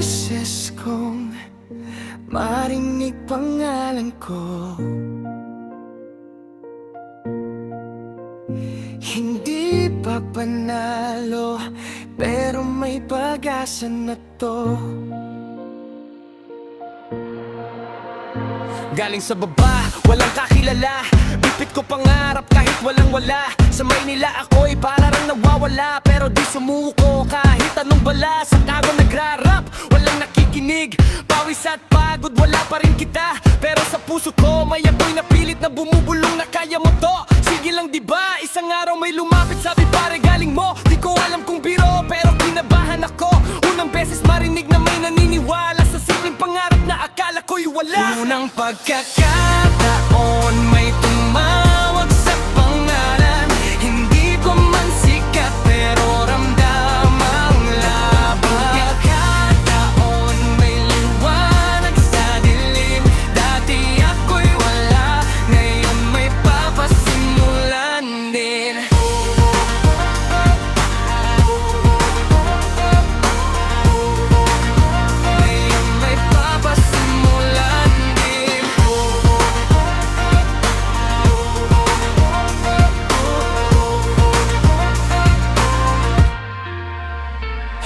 beses kong marinig pangalan ko, hindi pa panalo, pero may pag-asa na to. Galing sa baba, walang kakilala, bipit ko pangarap kahit walang wala. Sa Maynila ako'y parang nawawala, pero di sumuko kahit anong bala. Sa ako nagrarap, walang nakikinig, pawis at pagod, wala pa rin kita. Pero sa puso ko may apoy na pilit na bumubulong na kaya mo to. Sige lang diba, isang araw may lumapit, sabi pare galing mo. Di ko alam kung biro, pero kinabahan ako. Unang beses marinig na may naniniwala sa simpleng pangarap na akala ko'y wala. Unang pagkakataon may tumawag sa pangalan, hindi ko man sikat pero ramdam ang laban. Pagkakataon may liwanag sa dilim, dati ako'y wala, ngayon may papasimulan din. Ngayon may papasimulan din.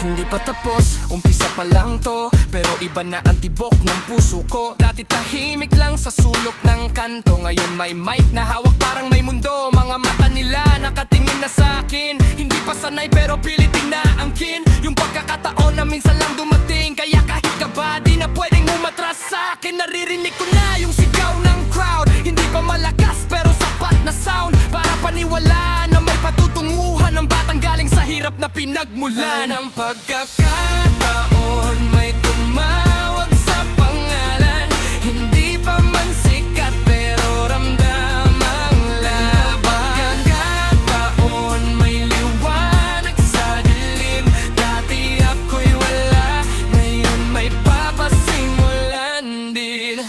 Hindi pa tapos, umpisa pa lang to, pero iba na ang tibok ng puso ko. Dati tahimik lang sa sulok ng kanto, ngayon may mic na hawak parang may mundo. Mga mata nila nakatingin na sa akin, hindi pa sanay pero pilitin na angkin. Yung pagkakataon na minsan lang dumating, kaya kahit ka ba di na pwedeng umatras sa akin. Naririnig ko na yung sigaw ng crowd, hindi pa malakas pero sapat na sound para paniwalaan na may patutunguhan ng batang galing sa hirap na pinagmulan. Ng pagkakataon may tumawag sa pangalan, hindi pa man sikat pero ramdam ang laban. Pagkakataon may liwanag sa dilim, dati ako'y wala, ngayon may papasimulan din.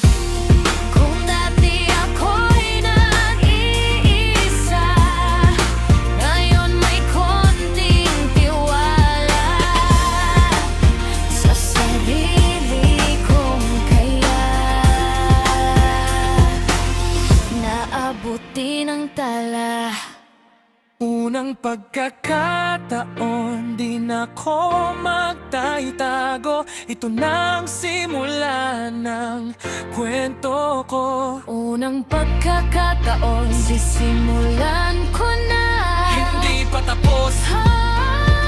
Kung dati ako'y nag-iisa, ngayon may konting tiwala sa sarili kong kaya naabuti ng tala. Unang pagkakataon, di na ako magtaitago, ito na ang simula ng kwento ko. Unang pagkakataon, sisimulan ko na. Hindi pa tapos,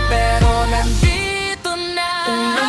pero nandito na. Unang